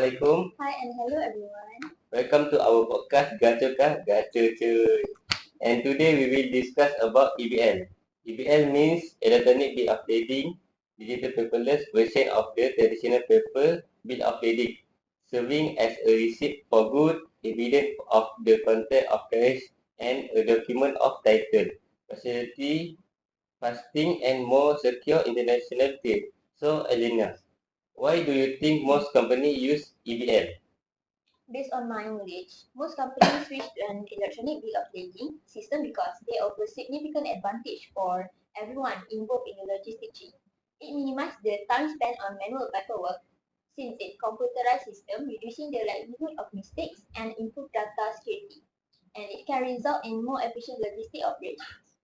Assalamualaikum. Hi and hello everyone. Welcome to our podcast Gacokah Gacha Cuy. And today we will discuss about EBL. EBL means Electronic Bill of Lading, digital paperless version of the traditional paper bill of lading, serving as a receipt for good, evidence of the content of carriage, and a document of title, facility, fasting, and more secure international trade. So, Elena, why do you think most companies use EBL? Based on my knowledge, most companies switch to an electronic bill of lading system because they offer significant advantage for everyone involved in the logistic chain. It minimizes the time spent on manual paperwork since it's computerized system, reducing the likelihood of mistakes and improve data security. And it can result in more efficient logistic operations.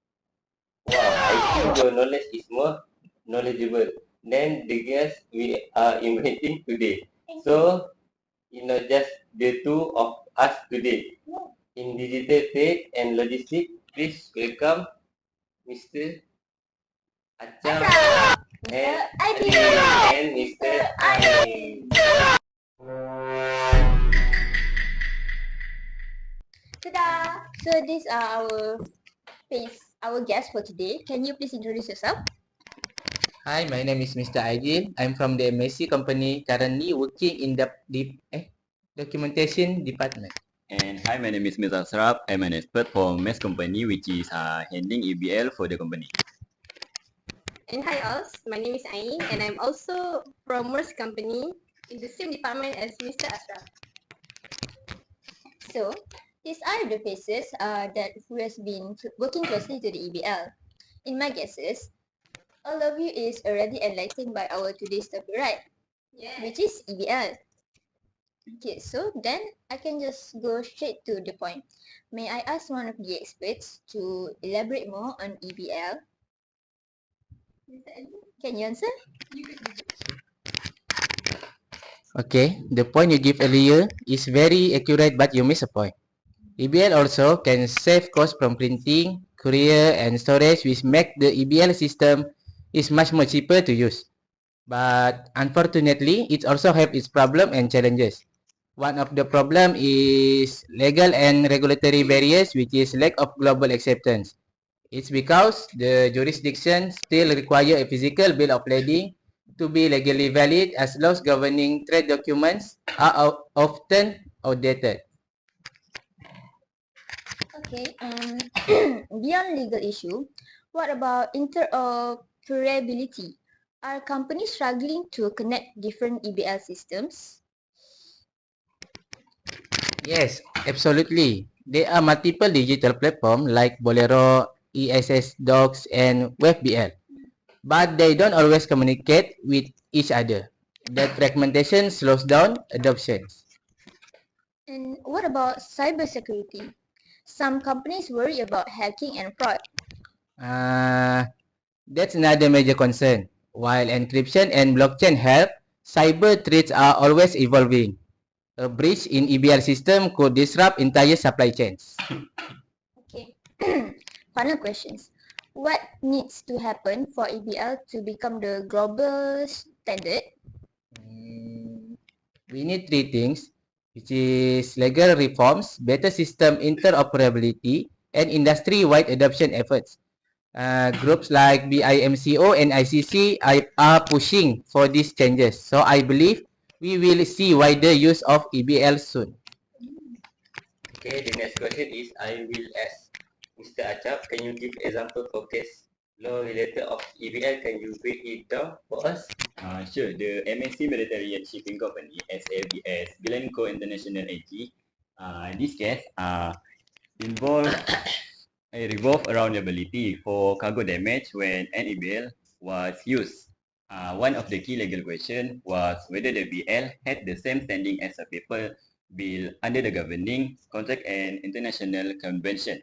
Wow, I think your knowledge is more knowledgeable than the guest we are inviting today. So, just the two of us today in digital trade and logistics. Please welcome Mr. Acham and Mr. Ain. Ta-da! So these are our guests for today. Can you please introduce yourself? Hi, my name is Mr. Aidil. I'm from the MSc company, currently working in the documentation department. And hi, my name is Mr. Asraf. I'm an expert for MES company, which is handling EBL for the company. And hi all, my name is Ain and I'm also from MERS company in the same department as Mr. Asraf. So, these are the faces that who has been working closely to the EBL. In my guesses, all of you is already enlightened by our today's topic, right? Yeah. Which is EBL. Okay, so then I can just go straight to the point. May I ask one of the experts to elaborate more on EBL? Can you answer? Okay, the point you give earlier is very accurate, but you miss a point. EBL also can save cost from printing, courier, and storage, which make the EBL system is much more cheaper to use. But unfortunately, it also have its problem and challenges. One of the problem is legal and regulatory barriers, which is lack of global acceptance. It's because the jurisdiction still require a physical bill of lading to be legally valid, as laws governing trade documents are often outdated. Okay, beyond legal issue, what about interoperability? Are companies struggling to connect different EBL systems? Yes, absolutely. There are multiple digital platforms like Bolero, ESS Docs, and WebBL, but they don't always communicate with each other. That fragmentation slows down adoption. And what about cybersecurity? Some companies worry about hacking and fraud. That's another major concern. While encryption and blockchain help, cyber threats are always evolving. A breach in EBR system could disrupt entire supply chains. Okay. Final questions. What needs to happen for EBL to become the global standard? We need three things, which is legal reforms, better system interoperability, and industry-wide adoption efforts. Groups like BIMCO and ICC are pushing for these changes. So I believe we will see wider use of EBL soon. Okay, the next question is I will ask Mr. Achap, can you give example for case law related of EBL? Can you break it down for us? Sure, the MSc Military and Shipping Company, SABS, Glencoe International AG, this case involve revolve around liability for cargo damage when an EBL was used. One of the key legal questions was whether the BL had the same standing as a paper bill under the governing contract and international convention.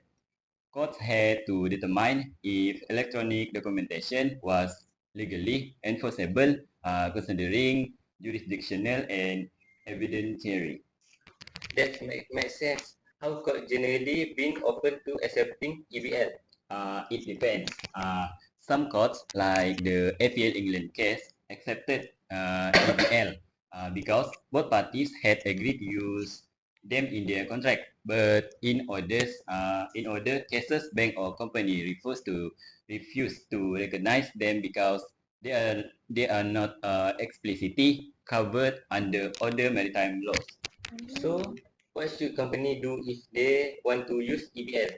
Courts had to determine if electronic documentation was legally enforceable, considering jurisdictional and evidentiary. That makes sense. How court generally been open to accepting EBL? It depends. Some courts, like the APL England case, accepted EBL, because both parties had agreed to use them in their contract. But in other cases, bank or company refuse to recognize them because they are not explicitly covered under other maritime laws. So, what should company do if they want to use EBL?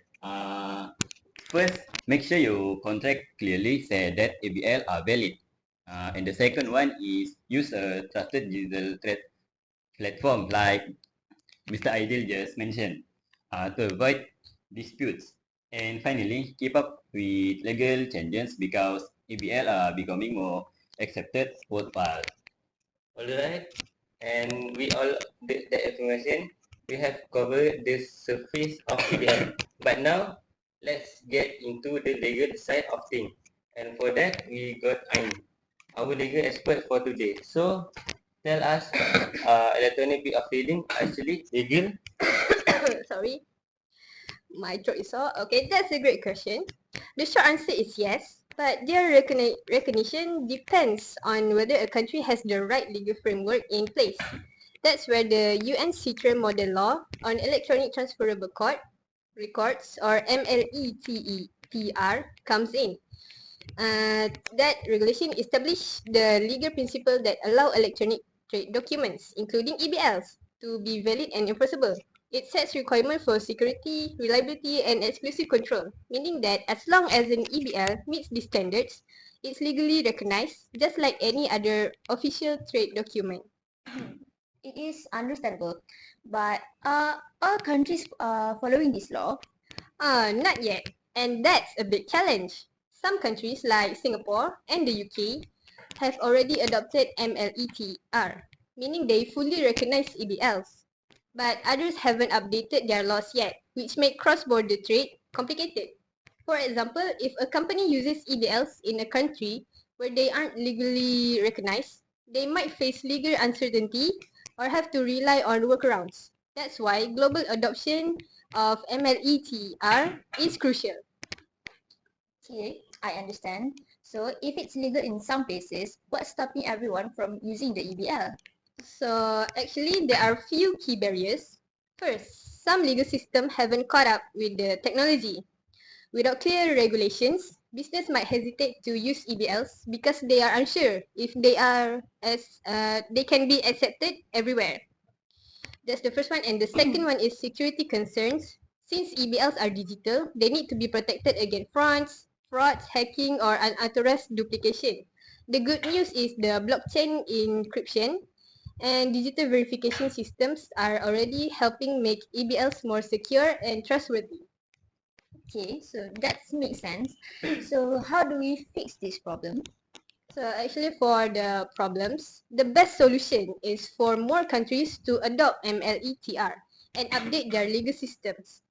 First, make sure your contract clearly say that ABL are valid. And the second one is use a trusted digital trade platform like Mr. Ideal just mentioned to avoid disputes. And finally, keep up with legal changes because ABL are becoming more accepted worldwide. Alright, and we all did that information. We have covered the surface of EBL. But now, let's get into the legal side of things. And for that, we got Ain, our legal expert for today. So, tell us, electronic bill of lading actually legal? Sorry, my throat is sore. Okay, that's a great question. The short answer is yes, but their recognition depends on whether a country has the right legal framework in place. That's where the UN CITRA model law on electronic transferable records or MLETR comes in. That regulation established the legal principle that allow electronic trade documents, including EBLs, to be valid and enforceable. It sets requirements for security, reliability, and exclusive control, meaning that as long as an EBL meets these standards, it's legally recognized, just like any other official trade document. It is understandable, but are all countries following this law? Not yet, and that's a big challenge. Some countries like Singapore and the UK have already adopted MLETR, meaning they fully recognize EBLs. But others haven't updated their laws yet, which make cross-border trade complicated. For example, if a company uses EBLs in a country where they aren't legally recognized, they might face legal uncertainty or have to rely on workarounds. That's why global adoption of MLETR is crucial. Okay, I understand. So if it's legal in some places, what's stopping everyone from using the EBL? So actually, there are few key barriers. First, some legal systems haven't caught up with the technology. Without clear regulations, business might hesitate to use EBLs because they are unsure if they can be accepted everywhere. That's the first one. And the second one is security concerns. Since EBLs are digital, they need to be protected against frauds, hacking, or unauthorized duplication. The good news is the blockchain encryption and digital verification systems are already helping make EBLs more secure and trustworthy. Okay, so that makes sense. So how do we fix this problem? So actually for the problems, the best solution is for more countries to adopt MLETR and update their legal systems.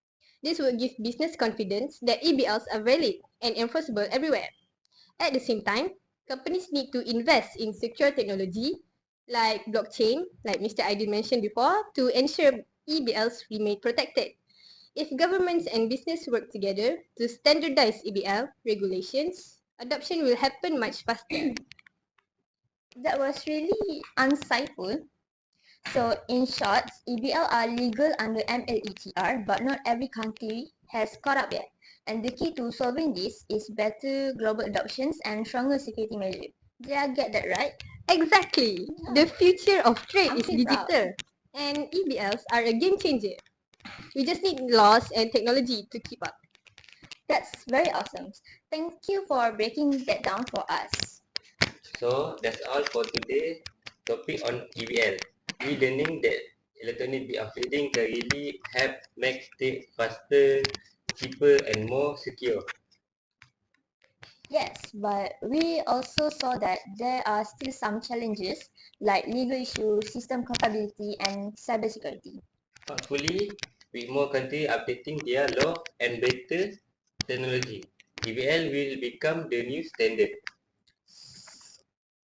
This will give business confidence that EBLs are valid and enforceable everywhere. At the same time, companies need to invest in secure technology like blockchain, like Mr. Aidin mentioned before, to ensure EBLs remain protected. If governments and business work together to standardize EBL regulations, adoption will happen much faster. That was really insightful. So in short, EBL are legal under MLETR, but not every country has caught up yet. And the key to solving this is better global adoptions and stronger security measures. Did I get that right? Exactly. The future of trade I'm is pretty proud. digital, and EBLs are a game changer. We just need laws and technology to keep up. That's very awesome. Thank you for breaking that down for us. So, that's all for today's topic on EBL. We learning that electronic bill of lading can really help make trade faster, cheaper and more secure. Yes, but we also saw that there are still some challenges like legal issues, system compatibility, and cybersecurity. Hopefully, with more countries updating their law and better technology, EBL will become the new standard.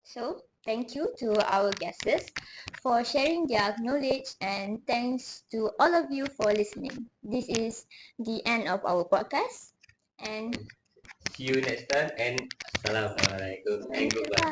So, thank you to our guests for sharing their knowledge, and thanks to all of you for listening. This is the end of our podcast, and See you next time and Assalamualaikum and goodbye.